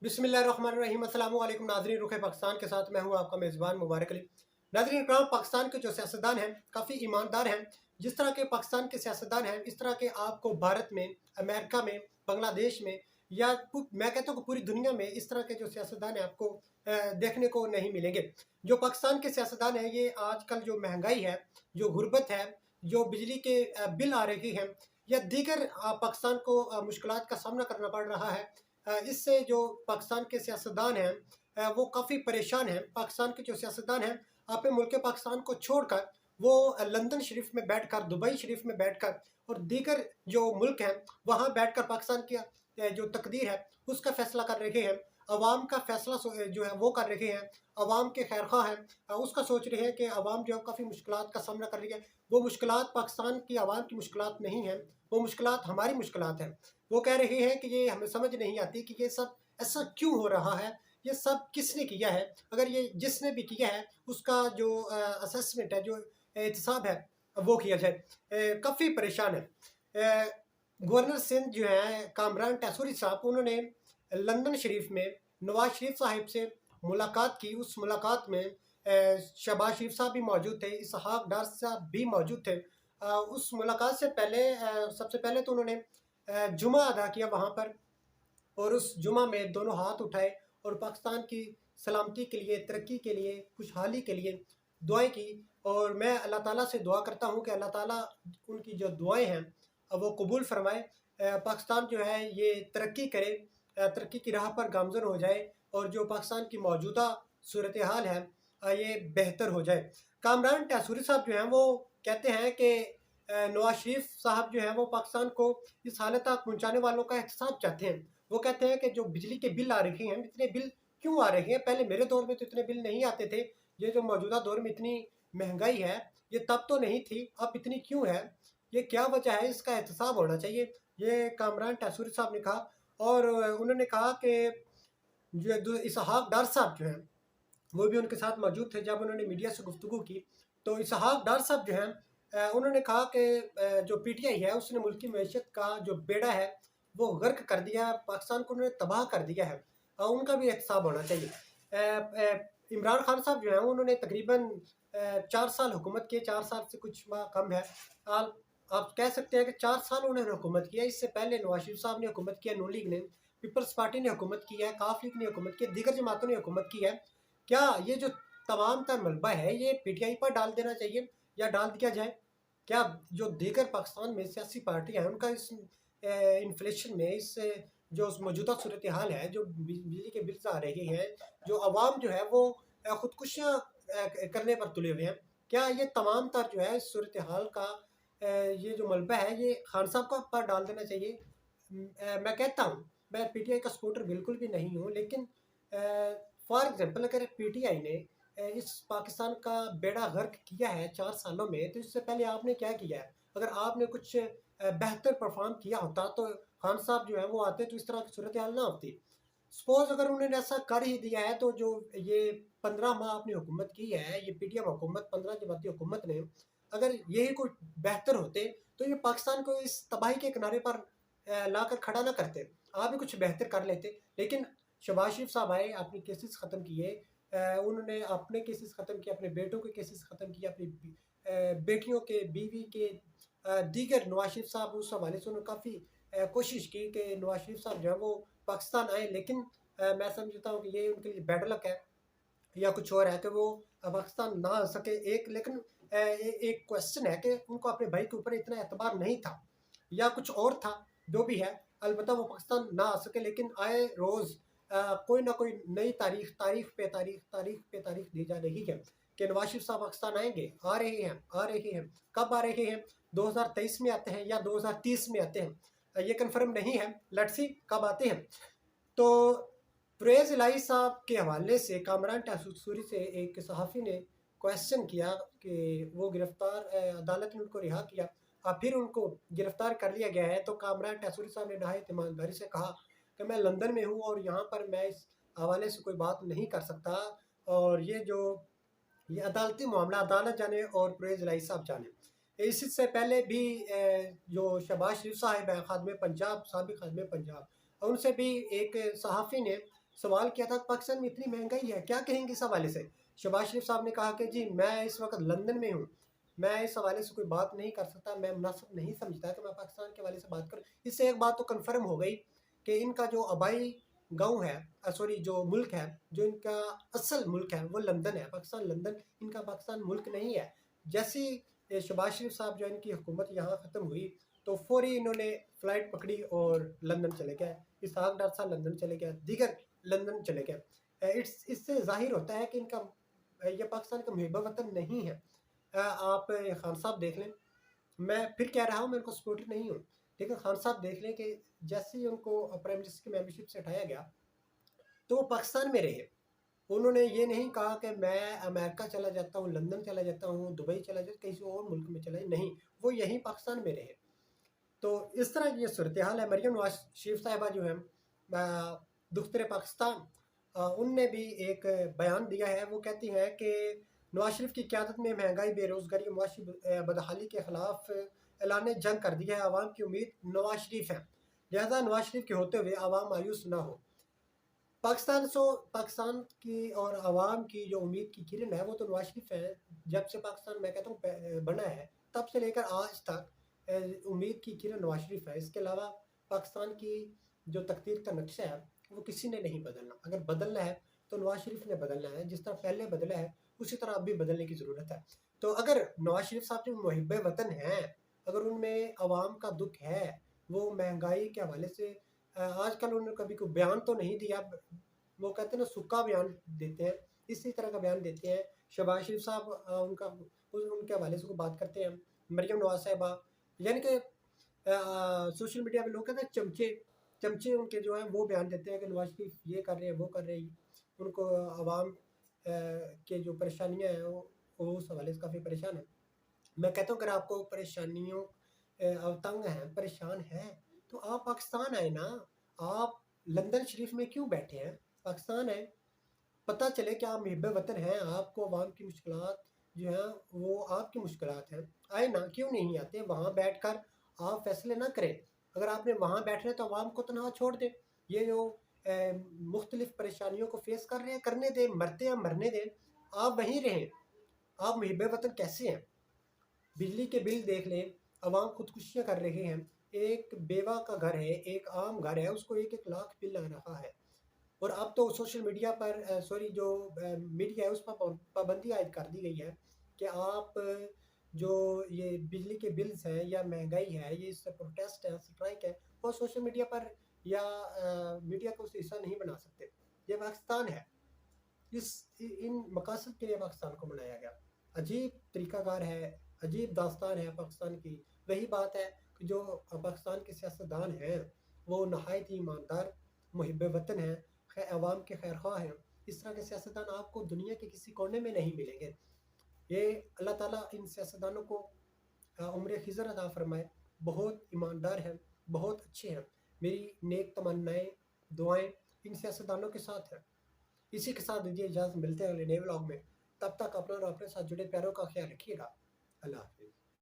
बिस्मिल्लाहिर्रहमानिर्रहीम। अस्सलाम वालेकुम नाज़रीन, रुख पाकिस्तान के साथ मैं हूँ आपका मेज़बान मुबारक अली। नाज़रीन इकराम, पाकिस्तान के जो सियासतदान हैं काफ़ी ईमानदार हैं। जिस तरह के पाकिस्तान के सियासतदान हैं, इस तरह के आपको भारत में, अमेरिका में, बांग्लादेश में या मैं कहता हूँ कि पूरी दुनिया में इस तरह के जो सियासतदान हैं आपको देखने को नहीं मिलेंगे। जो पाकिस्तान के सियासतदान हैं, ये आजकल जो महंगाई है, जो गुर्बत है, जो बिजली के बिल आ रहे हैं या दीगर पाकिस्तान को मुश्किलात का सामना करना पड़ रहा है, इससे जो पाकिस्तान के सियासतदान हैं वो काफ़ी परेशान हैं। पाकिस्तान के जो सियासतदान हैं अपने मुल्क पाकिस्तान को छोड़कर वो लंदन शरीफ में बैठकर, दुबई शरीफ में बैठकर और दीगर जो मुल्क हैं वहाँ बैठकर पाकिस्तान की जो तकदीर है उसका फैसला कर रहे हैं। अवाम का फैसला जो है वो कर रहे हैं। अवाम के खैर खा हैं, उसका सोच रहे हैं कि अवाम जो है काफ़ी मुश्किलात का सामना कर रही है। वो मुश्किलात पाकिस्तान की आवाम की मुश्किलात नहीं हैं, वो मुश्किलात हमारी मुश्किलात हैं। वो कह रहे हैं कि ये हमें समझ नहीं आती कि ये सब ऐसा क्यों हो रहा है, ये सब किसने किया है। अगर ये जिसने भी किया है उसका जो असेसमेंट है, जो एहतसाब है वो किया जाए। काफ़ी परेशान है। गवर्नर सिंध जो है कामरान टैसूरी साहब, उन्होंने लंदन शरीफ में नवाज शरीफ साहब से मुलाकात की। उस मुलाकात में शहबाज शरीफ साहब भी मौजूद थे, इसहाक डार साहब भी मौजूद थे। उस मुलाकात से पहले सबसे पहले तो उन्होंने जुमा अदा किया वहाँ पर, और उस जुमा में दोनों हाथ उठाए और पाकिस्तान की सलामती के लिए, तरक्की के लिए, खुशहाली के लिए दुआएं की। और मैं अल्लाह ताला से दुआ करता हूँ कि अल्लाह ताला उनकी जो दुआएं हैं वो कबूल फरमाए। पाकिस्तान जो है ये तरक्की करे, तरक्की की राह पर गामज़न हो जाए और जो पाकिस्तान की मौजूदा सूरत हाल है ये बेहतर हो जाए। कामरान टैसूरी साहब जो हैं वो कहते हैं कि नवाज शरीफ साहब जो हैं वो पाकिस्तान को इस हालत तक पहुँचाने वालों का एहतसाब चाहते हैं। वो कहते हैं कि जो बिजली के बिल आ रहे हैं, इतने बिल क्यों आ रहे हैं? पहले मेरे दौर में तो इतने बिल नहीं आते थे। ये जो मौजूदा दौर में इतनी महंगाई है, ये तब तो नहीं थी, अब इतनी क्यों है? ये क्या वजह है? इसका एहतसाब होना चाहिए। ये कामरान टैसूरी साहब ने कहा। और उन्होंने कहा कि जो इसहाक डार साहब जो हैं वो भी उनके साथ मौजूद थे जब उन्होंने मीडिया से गुफ्तगू की। तो इसहाक डार साहब जो हैं उन्होंने कहा कि जो पीटीआई है उसने मुल्की मईशत का जो बेड़ा है वो गर्क कर दिया, पाकिस्तान को उन्होंने तबाह कर दिया है। उनका भी एहतसाब होना चाहिए। इमरान खान साहब जो हैं उन्होंने तकरीबन 4 साल हुकूमत की, 4 साल से कुछ माह कम है। आप कह सकते हैं कि 4 साल उन्होंने हुकूमत किया। इससे पहले नवाज शरीफ साहब ने हुकूमत किया, नून लीग ने, पीपल्स पार्टी ने हुकूमत की है, काफ लीग ने हुकूमत की है, दीगर जमातों ने हुकूमत की है। क्या ये जो तमाम तर मलबा है ये पीटीआई पर डाल देना चाहिए या डाल दिया जाए? क्या जो दीगर पाकिस्तान में सियासी पार्टियां हैं उनका इस इन्फ्लेशन में, इस जो मौजूदा सूरत हाल है, जो बिजली के बिल्स आ रहे हैं, जो आवाम जो है वो खुदकुशियाँ करने पर तुले हुए हैं, क्या ये तमाम तर जो है इस सूरत हाल का ये जो मलबा है ये खान साहब का पर डाल देना चाहिए? मैं कहता हूँ, मैं पीटीआई का सपोर्टर बिल्कुल भी नहीं हूँ, लेकिन फॉर एग्जांपल अगर पीटीआई ने इस पाकिस्तान का बेड़ा गर्क किया है 4 सालों में, तो इससे पहले आपने क्या किया है? अगर आपने कुछ बेहतर परफॉर्म किया होता तो खान साहब जो है वो आते तो इस तरह की सूरत हाल ना होती। सपोज अगर उन्होंने ऐसा कर ही दिया है तो जो ये 15 माह आपने हुकूमत की है, ये पीटीएम हुकूमत, 15 जमाती हुकूमत ने, अगर यही कोई बेहतर होते तो ये पाकिस्तान को इस तबाही के किनारे पर लाकर खड़ा ना करते, आप भी कुछ बेहतर कर लेते। लेकिन शहबाज शरीफ साहब आए, आपने केसेस ख़त्म किए, उन्होंने अपने केसेस ख़त्म किए, अपने बेटों के केसेस ख़त्म किए, अपनी बेटियों के, बीवी के, दीगर नवाज शरीफ साहब उस हवाले से उन्होंने काफ़ी कोशिश की कि नवाज शरीफ साहब जो है वो पाकिस्तान आए। लेकिन मैं समझता हूँ कि ये उनके लिए बैड लक है या कुछ और है कि वो पाकिस्तान ना आ सके। एक लेकिन एक क्वेश्चन है कि उनको अपने भाई के ऊपर इतना एतबार नहीं था या कुछ और था, जो भी है, अलबत्ता वो पाकिस्तान ना आ सके। लेकिन आए रोज़ कोई ना कोई नई तारीख, तारीख पे तारीख दी जा रही है कि नवाज शरीफ साहब पाकिस्तान आएंगे, आ रहे हैं, आ रहे हैं। कब आ रहे हैं? 2023 में आते हैं या 2030 में आते हैं, ये कन्फर्म नहीं है। लेट्स सी कब आते हैं। तो परवेज़ इलाही साहब के हवाले से कामरान टैसूरी से एक सहाफ़ी ने क्वेश्चन किया कि वो गिरफ्तार, अदालत ने उनको रिहा किया, फिर उनको गिरफ्तार कर लिया गया है। तो कामरान टैसूरी साहब ने नहायत ईमानदारी से कहा कि मैं लंदन में हूँ और यहाँ पर मैं इस हवाले से कोई बात नहीं कर सकता, और ये अदालती मामला अदालत जाने और परवेज़ इलाही साहब जाने। इससे पहले भी जो शहबाज शरीफ साहब हैं, खादिम पंजाब, साबिक़ खादिम पंजाब, उनसे भी एक सहाफ़ी ने سوال کیا تھا پاکستان میں اتنی مہنگائی ہے کیا کہیں گے اس حوالے سے؟ شہباز شریف صاحب نے کہا کہ جی میں اس وقت لندن میں ہوں، میں اس حوالے سے کوئی بات نہیں کر سکتا، میں مناسب نہیں سمجھتا کہ میں پاکستان کے حوالے سے بات کروں۔ اس سے ایک بات تو کنفرم ہو گئی کہ ان کا جو آبائی گاؤں ہے، سوری جو ملک ہے، جو ان کا اصل ملک ہے وہ لندن ہے، پاکستان لندن، ان کا پاکستان ملک نہیں ہے۔ جیسی شہباز شریف صاحب جو ان کی حکومت یہاں ختم ہوئی تو فوری انہوں نے فلائٹ پکڑی اور لندن چلے گئے، اسحاق ڈار صاحب لندن چلے گئے، دیگر لندن چلے گئے۔ اس سے ظاہر ہوتا ہے کہ ان کا یہ پاکستان کا محب وطن نہیں ہے۔ آپ خان صاحب دیکھ لیں، میں پھر کہہ رہا ہوں میں ان کو سپورٹر نہیں ہوں، لیکن خان صاحب دیکھ لیں کہ جیسے ہی ان کو پرائم منسٹر کی ممبرشپ سے ہٹایا گیا تو وہ پاکستان میں رہے، انہوں نے یہ نہیں کہا کہ میں امریکہ چلا جاتا ہوں، لندن چلا جاتا ہوں، دبئی چلا جاتا ہوں، کسی اور ملک میں چلا جاتا، نہیں، وہ یہیں پاکستان میں رہے۔ تو اس طرح کی یہ صورتحال ہے۔ مریم نواز شریف صاحبہ جو ہیں دختر پاکستان، ان نے بھی ایک بیان دیا ہے، وہ کہتی ہیں کہ نواز شریف کی قیادت میں مہنگائی، بے روزگاری، معاشی بدحالی کے خلاف اعلان جنگ کر دیا ہے، عوام کی امید نواز شریف ہے، لہذا نواز شریف کے ہوتے ہوئے عوام مایوس نہ ہو۔ پاکستان کی اور عوام کی جو امید کی کرن ہے وہ تو نواز شریف ہے۔ جب سے پاکستان میں کہتا ہوں بنا ہے تب سے لے کر آج تک امید کی کرن نواز شریف ہے، اس کے علاوہ پاکستان کی جو تقدیر کا نقشہ ہے وہ کسی نے نہیں بدلنا، اگر بدلنا ہے تو نواز شریف نے بدلنا ہے، جس طرح پہلے بدلا ہے اسی طرح اب بھی بدلنے کی ضرورت ہے۔ تو اگر نواز شریف صاحب جو محب وطن ہیں، اگر ان میں عوام کا دکھ ہے، وہ مہنگائی کے حوالے سے آج کل انہوں نے کبھی کوئی بیان تو نہیں دیا، وہ کہتے ہیں نا سکا بیان دیتے ہیں، اسی طرح کا بیان دیتے ہیں۔ شہباز شریف صاحب ان کے حوالے سے کوئی بات کرتے ہیں، مریم نواز صاحبہ، یعنی کہ سوشل میڈیا پہ لوگ کہتے ہیں چمچے ان کے جو ہیں وہ بیان دیتے ہیں کہ نواز شریف یہ کر رہے ہیں وہ کر رہے ہیں، ان کو عوام کے جو پریشانیاں ہیں وہ اس حوالے سے کافی پریشان ہیں۔ میں کہتا ہوں اگر آپ کو پریشانیوں تنگ ہیں، پریشان ہیں، تو آپ پاکستان آئے نا، آپ لندن شریف میں کیوں بیٹھے ہیں؟ پاکستان ہے، پتہ چلے کہ آپ محب وطن ہیں، آپ کو عوام کی مشکلات جو ہیں وہ آپ کی مشکلات ہیں، آئے نا، کیوں نہیں آتے؟ وہاں بیٹھ کر آپ فیصلے نہ کریں، اگر آپ نے وہاں بیٹھنا ہے تو عوام کو تنہا چھوڑ دیں، یہ جو مختلف پریشانیوں کو فیس کر رہے ہیں کرنے دیں، مرتے ہیں مرنے دیں، آپ وہیں رہیں۔ آپ محب وطن کیسے ہیں؟ بجلی کے بل دیکھ لیں، عوام خودکشیاں کر رہے ہیں، ایک بیوہ کا گھر ہے، ایک عام گھر ہے، اس کو 1,00,000 بل لگ رہا ہے، اور اب تو سوشل میڈیا پر جو میڈیا ہے اس پر پابندی عائد کر دی گئی ہے کہ آپ جو یہ بجلی کے بلز ہیں یا مہنگائی ہے، یہ اس سے پروٹیسٹ ہے، سٹرائک ہے، وہ سوشل میڈیا پر یا میڈیا کو اس حصہ نہیں بنا سکتے۔ یہ پاکستان ہے، ان مقاصد کے لیے پاکستان کو بنایا گیا۔ عجیب طریقہ کار ہے، عجیب داستان ہے پاکستان کی۔ وہی بات ہے کہ جو پاکستان کے سیاستدان ہیں وہ نہایت ہی ایماندار محب وطن ہیں، عوام کے خیر خواہ ہیں، اس طرح کے سیاستدان آپ کو دنیا کے کسی کونے میں نہیں ملیں گے۔ یہ اللہ تعالیٰ ان سیاستدانوں کو عمر خضر عطا فرمائے، بہت ایماندار ہیں، بہت اچھے ہیں، میری نیک تمنائیں دعائیں ان سیاستدانوں کے ساتھ ہیں۔ اسی کے ساتھ دیجیے اجازت، ملتے ہیں اگلے نئے ولاگ میں، تب تک اپنا اور اپنے ساتھ جڑے پیاروں کا خیال رکھیے گا۔ اللہ حافظ۔